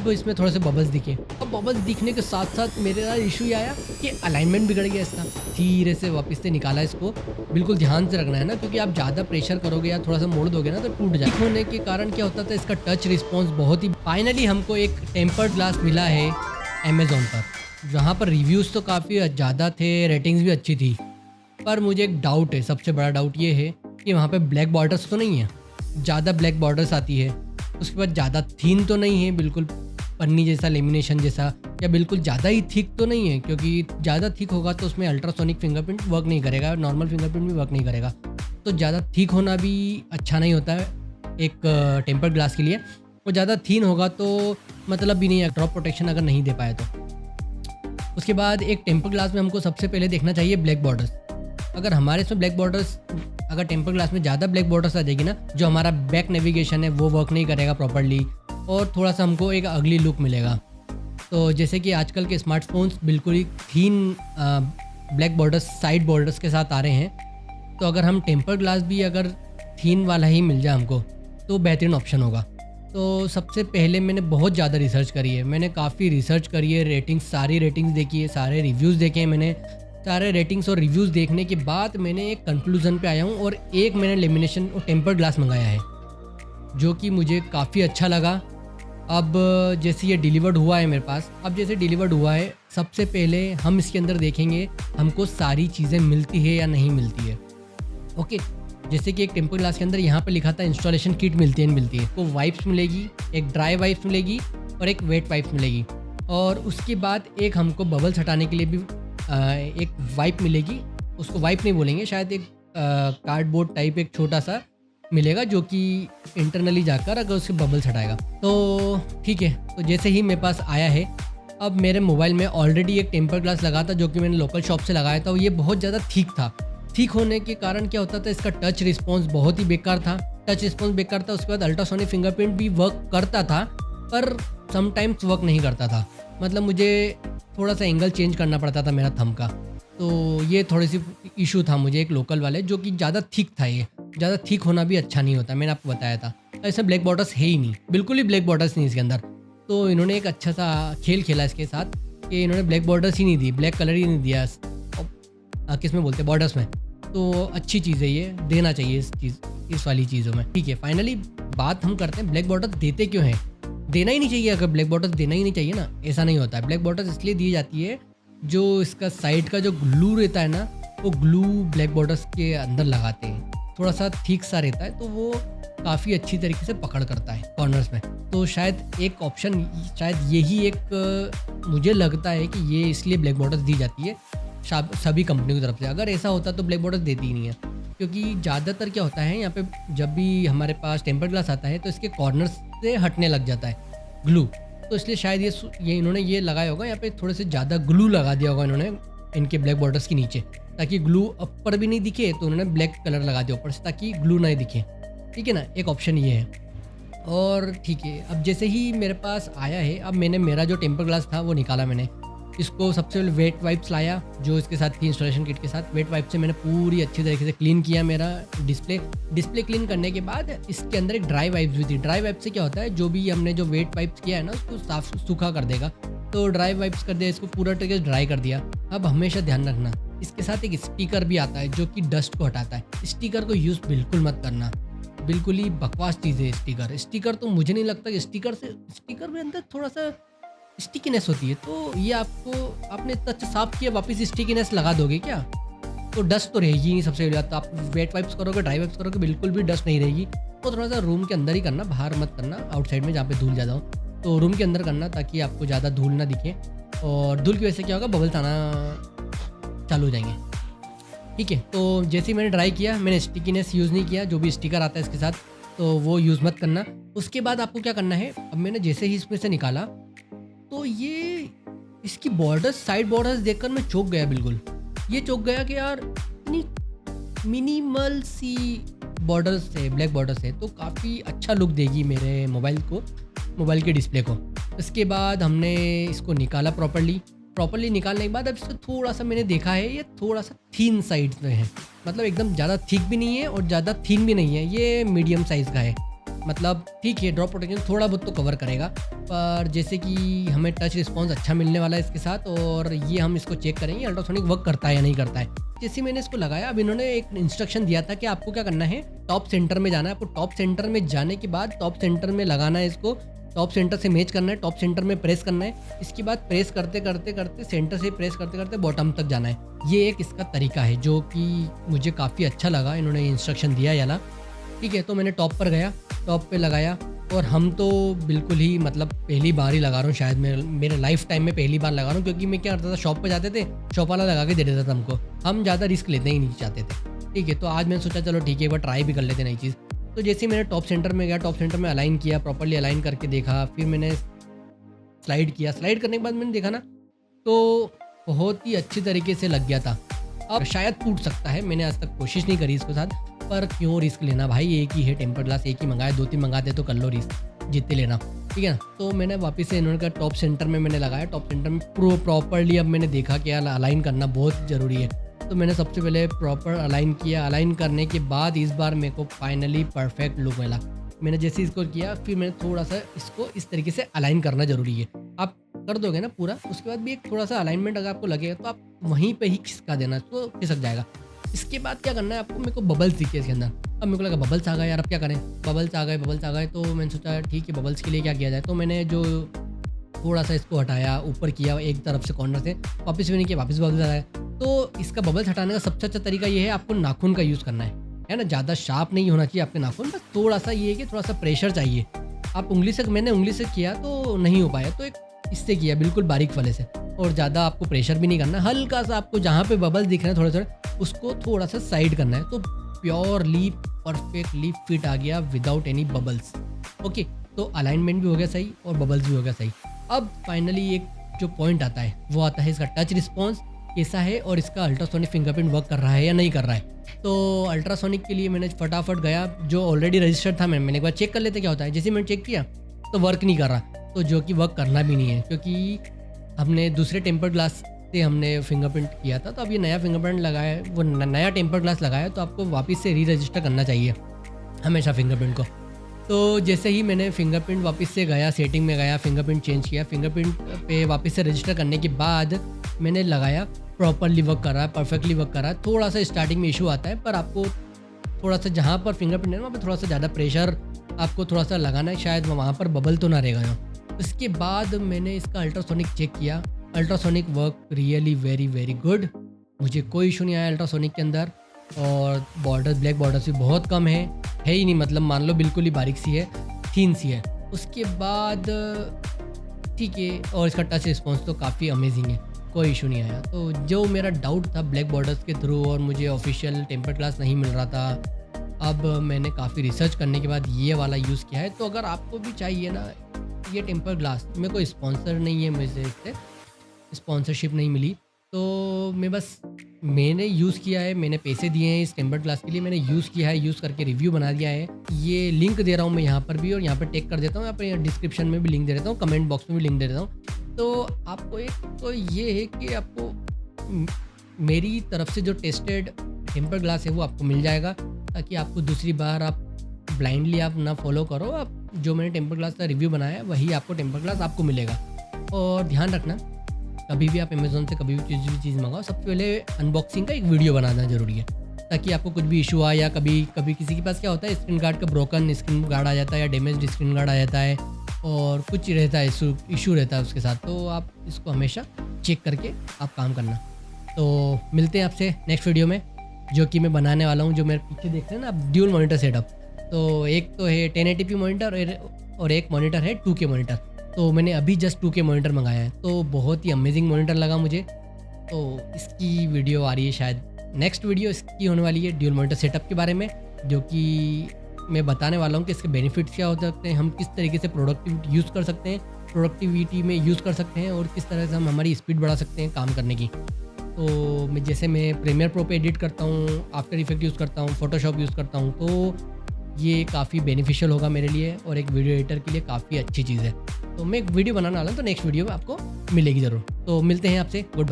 अब इसमें थोड़े से बबल्स दिखे। अब बबल्स दिखने के साथ साथ मेरे साथ इशू ये आया कि अलाइनमेंट बिगड़ गया इसका। धीरे से वापस से निकाला इसको, बिल्कुल ध्यान से रखना है ना, क्योंकि आप ज़्यादा प्रेशर करोगे या थोड़ा सा मोड़ दोगे ना तो टूट जाए। होने के कारण क्या होता था, इसका टच रिस्पॉन्स बहुत ही। फाइनली हमको एक टेम्पर्ड ग्लास मिला है अमेज़ॉन पर, जहाँ पर रिव्यूज़ तो काफ़ी ज़्यादा थे, रेटिंग्स भी अच्छी थी। पर मुझे एक डाउट है, सबसे बड़ा डाउट ये है कि वहाँ पे ब्लैक बॉर्डर्स तो नहीं है, ज़्यादा ब्लैक बॉर्डर्स आती है। उसके बाद ज़्यादा थीन तो नहीं है, बिल्कुल पन्नी जैसा, लेमिनेशन जैसा, या बिल्कुल ज़्यादा ही थिक तो नहीं है, क्योंकि ज़्यादा थिक होगा तो उसमें अल्ट्रासोनिक फिंगरप्रिंट वर्क नहीं करेगा, नॉर्मल फिंगरप्रिंट भी वर्क नहीं करेगा। तो ज़्यादा थिक होना भी अच्छा नहीं होता है एक टेम्पर्ड ग्लास के लिए। और ज़्यादा थीन होगा तो मतलब भी नहीं है, ड्रॉप प्रोटेक्शन अगर नहीं दे पाए तो। उसके बाद एक टेम्पर्ड ग्लास में हमको सबसे पहले देखना चाहिए ब्लैक बॉर्डर्स। अगर हमारे इसमें ब्लैक बॉर्डर्स, अगर टेम्पर्ड ग्लास में ज़्यादा ब्लैक बॉर्डर्स आ जाएगी ना, जो हमारा बैक नेविगेशन है वो वर्क नहीं करेगा प्रॉपर्ली, और थोड़ा सा हमको एक अगली लुक मिलेगा। तो जैसे कि आजकल के स्मार्टफोन्स बिल्कुल ही थीन ब्लैक बॉर्डर्स, साइड बॉर्डर्स के साथ आ रहे हैं, तो अगर हम टेम्पर्ड ग्लास भी अगर थीन वाला ही मिल जाए हमको तो बेहतरीन ऑप्शन होगा। तो सबसे पहले मैंने बहुत ज़्यादा रिसर्च करी है, मैंने काफ़ी रिसर्च करी है, रेटिंग्स, सारी रेटिंग्स देखी है, सारे रिव्यूज़ देखे हैं मैंने। सारे रेटिंग्स और रिव्यूज़ देखने के बाद मैंने एक कंक्लूज़न पे आया हूँ, और एक मैंने लेमिनेशन और टेम्पर्ड ग्लास मंगाया है, जो कि मुझे काफ़ी अच्छा लगा। अब जैसे ये डिलीवर्ड हुआ है मेरे पास, अब जैसे डिलीवर्ड हुआ है, सबसे पहले हम इसके अंदर देखेंगे हमको सारी चीज़ें मिलती है या नहीं मिलती है। ओके, जैसे कि एक टेम्पर्ड ग्लास के अंदर यहाँ पे लिखा था इंस्टॉलेशन किट मिलती है, तो वाइप्स मिलेगी, एक ड्राई वाइप्स मिलेगी और एक वेट वाइप्स मिलेगी। और उसके बाद एक हमको बबल्स हटाने के लिए भी एक वाइप मिलेगी, उसको वाइप नहीं बोलेंगे शायद, एक कार्डबोर्ड टाइप एक छोटा सा मिलेगा, जो कि इंटरनली जाकर अगर उसके बबल्स हटाएगा तो ठीक है। तो जैसे ही मेरे पास आया है, अब मेरे मोबाइल में ऑलरेडी एक टेम्पर्ड ग्लास लगा था, जो कि मैंने लोकल शॉप से लगाया था, और ये बहुत ज़्यादा थिक था। थिक होने के कारण क्या होता था, इसका टच रिस्पॉन्स बहुत ही बेकार था। टच रिस्पॉन्स बेकार था, उसके बाद अल्ट्रासोनिक फिंगरप्रिंट भी वर्क करता था, पर समटाइम्स वर्क नहीं करता था। मतलब मुझे थोड़ा सा एंगल चेंज करना पड़ता था मेरा थंब का, तो ये थोड़ी सी इशू था मुझे एक लोकल वाले, जो कि ज़्यादा थिक था। ये ज़्यादा थिक होना भी अच्छा नहीं होता, मैंने आपको बताया था। ऐसा ब्लैक बॉर्डर्स है ही नहीं, बिल्कुल ही ब्लैक बॉर्डर्स नहीं इसके अंदर। तो इन्होंने एक अच्छा सा खेल खेला इसके साथ कि इन्होंने ब्लैक बॉर्डर्स ही नहीं दी, ब्लैक कलर ही नहीं दिया किस में बोलते हैं, बॉर्डर्स में। तो अच्छी चीज़ है, ये देना चाहिए इस वाली चीज़ों में। ठीक है, फाइनली बात हम करते हैं ब्लैक बॉर्डर देते क्यों हैं। देना ही नहीं चाहिए, अगर ब्लैक बॉर्डर देना ही नहीं चाहिए ना, ऐसा नहीं होता है। ब्लैक बॉर्डर इसलिए दी जाती है, जो इसका साइड का जो ग्लू रहता है ना, वो ग्लू ब्लैक बॉर्डर्स के अंदर लगाते हैं, थोड़ा सा ठीक सा रहता है, तो वो काफ़ी अच्छी तरीके से पकड़ करता है कॉर्नर्स में। तो शायद एक ऑप्शन, शायद यही एक मुझे लगता है कि ये इसलिए ब्लैक बॉर्डर्स दी जाती है सभी कंपनियों की तरफ से। अगर ऐसा होता तो ब्लैक बॉर्डर्स देती ही नहीं है, क्योंकि ज़्यादातर क्या होता है यहाँ पे, जब भी हमारे पास टेम्पर्ड ग्लास आता है तो इसके कॉर्नर्स से हटने लग जाता है ग्लू। तो इसलिए शायद ये इन्होंने ये लगाया होगा, यहाँ पे थोड़े से ज़्यादा ग्लू लगा दिया होगा इन्होंने इनके ब्लैक बॉर्डर्स के नीचे, ताकि ग्लू ऊपर भी नहीं दिखे, तो उन्होंने ब्लैक कलर लगा दिया ऊपर से ताकि ग्लू नहीं दिखे। ठीक है ना, एक ऑप्शन ये है। और ठीक है, अब जैसे ही मेरे पास आया है, अब मैंने मेरा जो टेम्पर्ड ग्लास था वो निकाला मैंने। इसको सबसे पहले वेट वाइप्स लाया, जो इसके साथ थी इंस्टॉलेशन किट के साथ। वेट वाइप से मैंने पूरी अच्छी तरीके से क्लीन किया मेरा डिस्प्ले क्लीन करने के बाद इसके अंदर एक ड्राई वाइप्स भी थी। ड्राई वाइप से क्या होता है, जो भी हमने जो वेट वाइप्स किया है ना, उसको साफ सूखा कर देगा। तो ड्राई वाइप्स कर दिया, इसको पूरा तरीके से ड्राई कर दिया। अब हमेशा ध्यान रखना, इसके साथ एक स्टिकर भी आता है जो कि डस्ट को हटाता है। स्टिकर को यूज़ बिल्कुल मत करना, बिल्कुल ही बकवास चीज़ है स्टिकर। तो मुझे नहीं लगता कि स्टिकर में अंदर थोड़ा सा स्टिकीनेस होती है, तो ये आपने टच साफ किया, वापस स्टिकीनेस लगा दोगे क्या? तो डस्ट तो रहेगी नहीं। सबसे पहले तो आप वेट वाइप्स करोगे, ड्राई वाइप्स करोगे, बिल्कुल भी डस्ट नहीं रहेगी। तो थोड़ा सा रूम के अंदर ही करना, बाहर मत करना, आउटसाइड में जहाँ पे धूल ज़्यादा हो, तो रूम के अंदर करना, ताकि आपको ज़्यादा धूल ना दिखे। और धूल की वजह से क्या होगा, बबल्स आना चालू हो जाएंगे। ठीक है, तो जैसे ही मैंने ड्राई किया, मैंने स्टिकीनेस यूज़ नहीं किया, जो भी स्टिकर आता है इसके साथ, तो वो यूज़ मत करना। उसके बाद आपको क्या करना है, अब मैंने जैसे ही इसमें से निकाला, तो ये इसकी बॉर्डर्स, साइड बॉर्डर्स देखकर मैं चौंक गया, बिल्कुल ये चौंक गया कि यार इतनी मिनिमल सी बॉर्डर्स है, ब्लैक बॉर्डर्स है, तो काफ़ी अच्छा लुक देगी मेरे मोबाइल के डिस्प्ले को। इसके बाद हमने इसको निकाला प्रॉपर्ली निकालने के बाद अब इसको थोड़ा सा मैंने देखा है, ये थोड़ा सा थीन साइड में है, मतलब एकदम ज़्यादा थिक भी नहीं है और ज़्यादा थीन भी नहीं है, ये मीडियम साइज़ का है। मतलब ठीक है, ड्रॉप प्रोटेक्शन थोड़ा बहुत तो कवर करेगा, पर जैसे कि हमें टच रिस्पॉन्स अच्छा मिलने वाला है इसके साथ, और ये हम इसको चेक करेंगे अल्ट्रासोनिक वर्क करता है या नहीं करता है। जैसे मैंने इसको लगाया, अब इन्होंने एक इंस्ट्रक्शन दिया था कि आपको क्या करना है, टॉप सेंटर में जाना है। आपको टॉप सेंटर में जाने के बाद टॉप सेंटर में लगाना है इसको, टॉप सेंटर से मैच करना है, टॉप सेंटर में प्रेस करना है। इसके बाद प्रेस करते करते करते सेंटर से प्रेस करते करते बॉटम तक जाना है। ये एक इसका तरीका है जो कि मुझे काफ़ी अच्छा लगा, इन्होंने इंस्ट्रक्शन दिया याला। ठीक है, तो मैंने टॉप पर गया, टॉप पे लगाया, और हम तो बिल्कुल ही मतलब पहली बार ही लगा रहा हूँ, शायद मेरे लाइफ टाइम में पहली बार लगा रहा हूँ, क्योंकि मैं क्या करता था, शॉप पे जाते थे, शॉप वाला लगा के दे देता था हमको, हम ज़्यादा रिस्क लेते ही नहीं चाहते थे। ठीक है, तो आज मैंने सोचा चलो ठीक है, एक बार ट्राई भी कर लेते नई चीज़। तो जैसे ही मैंने टॉप सेंटर में गया, टॉप सेंटर में अलाइन किया, प्रॉपर्ली अलाइन करके देखा, फिर मैंने स्लाइड किया। स्लाइड करने के बाद मैंने देखा ना, तो बहुत ही अच्छी तरीके से लग गया था। अब शायद टूट सकता है, मैंने आज तक कोशिश नहीं करी इसके साथ, पर क्यों रिस्क लेना भाई, एक ही है टेम्पर ग्लास, एक ही मंगाया, 2-3 मंगाते तो कर लो रिस्क, जितने लेना। ठीक है ना, तो मैंने वापस से इन्होंने कहा टॉप सेंटर में मैंने लगाया, टॉप सेंटर में प्रॉपरली अब मैंने देखा कि यार अलाइन करना बहुत ज़रूरी है, तो मैंने सबसे पहले प्रॉपर अलाइन किया। अलाइन करने के बाद इस बार मेरे को फाइनली परफेक्ट लुक मिला। मैंने जैसे इसको किया, फिर मैंने थोड़ा सा इसको इस तरीके से अलाइन करना ज़रूरी है। आप कर दोगे ना पूरा, उसके बाद भी एक थोड़ा सा अलाइनमेंट अगर आपको लगेगा तो आप वहीं पे ही खिसका देना, तो खिसक जाएगा। इसके बाद क्या करना है आपको, मेरे को बबल्स दिखे इसके अंदर। अब मेरे को लगा बबल्स आ गए यार, अब क्या करें, बबल्स आ गए, तो मैंने सोचा ठीक है, बबल्स के लिए क्या किया जाए। तो मैंने जो थोड़ा सा इसको हटाया, ऊपर किया एक तरफ से कॉर्नर से, वापस भी नहीं किया, वापस बबल्स आया। तो इसका बबल्स हटाने का सबसे अच्छा तरीका ये है, आपको नाखून का यूज़ करना है ना। ज़्यादा शार्प नहीं होना चाहिए आपके नाखून, बस थोड़ा सा ये है कि थोड़ा सा प्रेशर चाहिए। आप उंगली से, मैंने उंगली से किया तो नहीं हो पाया, तो एक इससे किया बिल्कुल बारीक वाले से, और ज़्यादा आपको प्रेशर भी नहीं करना। हल्का सा आपको जहाँ पे बबल्स दिख रहे हैं थोड़े थोड़े, उसको थोड़ा सा साइड करना है, तो प्योरली परफेक्टली फिट आ गया विदाउट एनी बबल्स। ओके, तो अलाइनमेंट भी हो गया सही और बबल्स भी हो गया सही। अब फाइनली एक जो पॉइंट आता है वो आता है इसका टच रिस्पॉन्स कैसा है, और इसका अल्ट्रासोनिक फिंगरप्रिंट वर्क कर रहा है या नहीं कर रहा है। तो अल्ट्रासोनिक के लिए मैंने फटाफट गया, जो ऑलरेडी रजिस्टर्ड था, मैंने एक बार चेक कर लेते क्या होता है। जैसे मैंने चेक किया तो वर्क नहीं कर रहा, तो जो कि वर्क करना भी नहीं है, क्योंकि हमने दूसरे टेम्पर ग्लास से हमने फिंगरप्रिंट किया था। तो अब ये नया फिंगरप्रिंट लगाया, वो नया टेम्पर ग्लास लगाया, तो आपको वापस से री रजिस्टर करना चाहिए हमेशा फिंगरप्रिंट को। तो जैसे ही मैंने फिंगरप्रिंट वापस से गया, सेटिंग में गया, फिंगरप्रिंट चेंज किया, फिंगरप्रिंट पे वापस से रजिस्टर करने के बाद मैंने लगाया, प्रॉपरली वर्क कर रहा है, परफेक्टली वर्क कर रहा है। थोड़ा सा स्टार्टिंग में इशू आता है, पर आपको थोड़ा सा जहाँ पर फिंगरप्रिंट है वहाँ पर थोड़ा सा ज़्यादा प्रेशर आपको थोड़ा सा लगाना है, शायद वहाँ पर बबल तो ना रहेगा ना। उसके बाद मैंने इसका अल्ट्रासोनिक चेक किया, ultrasonic work really very very good, मुझे कोई इशू नहीं आया अल्ट्रासोनिक के अंदर। और बॉर्डर, ब्लैक बॉर्डर्स भी बहुत कम है ही नहीं, मतलब मान लो बिल्कुल ही बारीक सी है, थीन सी है। उसके बाद ठीक है, और इसका टच रिस्पॉन्स तो काफ़ी अमेजिंग है, कोई इशू नहीं आया। तो जो मेरा डाउट था ब्लैक बॉर्डर्स के थ्रू और मुझे ऑफिशियल टेम्पर ग्लास नहीं मिल रहा था, अब मैंने काफ़ी रिसर्च करने के बाद ये वाला यूज़ किया है। तो अगर आपको भी चाहिए ना ये टेम्पर ग्लास, मेरे को स्पॉन्सर नहीं है, मुझे इससे स्पॉन्सरशिप नहीं मिली, तो मैंने यूज़ किया है, मैंने पैसे दिए हैं इस टेम्पर ग्लास के लिए, मैंने यूज़ किया है, यूज़ करके रिव्यू बना दिया है। ये लिंक दे रहा हूँ मैं यहाँ पर भी, और यहाँ पर टैग कर देता हूँ, यहाँ पर डिस्क्रिप्शन में भी लिंक दे देता हूँ, कमेंट बॉक्स में भी लिंक दे देता हूँ। तो आपको एक तो ये है कि आपको मेरी तरफ से जो टेस्टेड टेम्पर ग्लास है वो आपको मिल जाएगा, ताकि आपको दूसरी बार आप ब्लाइंडली आप ना फॉलो करो। आप जो मैंने टेम्पर ग्लास का रिव्यू बनाया है वही आपको टेम्पर ग्लास आपको मिलेगा। और ध्यान रखना, कभी भी आप अमेज़ोन से कभी भी चीज़ मंगाओ, सबसे पहले अनबॉक्सिंग का एक वीडियो बनाना ज़रूरी है, ताकि आपको कुछ भी इशू आए, या कभी किसी के पास क्या होता है, स्क्रीन गार्ड का ब्रोकन स्क्रीन गार्ड आ जाता है, या डैमेज स्क्रीन गार्ड आ जाता है, और कुछ रहता है इशू रहता है उसके साथ, तो आप इसको हमेशा चेक करके आप काम करना। तो मिलते हैं आपसे नेक्स्ट वीडियो में, जो कि मैं बनाने वाला हूँ। जो मेरे पीछे देखते हैं ना आप, ड्यूल मॉनिटर सेटअप, तो एक तो है 1080p मॉनिटर और एक मॉनिटर है 2K मॉनिटर। तो मैंने अभी जस्ट 2K मॉनिटर मंगाया है, तो बहुत ही अमेजिंग मॉनिटर लगा मुझे। तो इसकी वीडियो आ रही है, शायद नेक्स्ट वीडियो इसकी होने वाली है ड्यूल मॉनिटर सेटअप के बारे में, जो कि मैं बताने वाला हूँ कि इसके बेनिफिट्स क्या हो सकते हैं, हम किस तरीके से प्रोडक्टिविटी में यूज़ कर सकते हैं, और किस तरह से हम हमारी स्पीड बढ़ा सकते हैं काम करने की। तो मैं प्रीमियर प्रो पे एडिट करता हूँ, आफ्टर इफेक्ट यूज़ करता हूँ, फोटोशॉप यूज़ करता हूँ, तो ये काफ़ी बेनिफिशियल होगा मेरे लिए, और एक वीडियो एडिटर के लिए काफ़ी अच्छी चीज़ है। तो मैं एक वीडियो बनाने वाला हूँ, तो नेक्स्ट वीडियो में आपको मिलेगी ज़रूर। तो मिलते हैं आपसे, गुड बाय।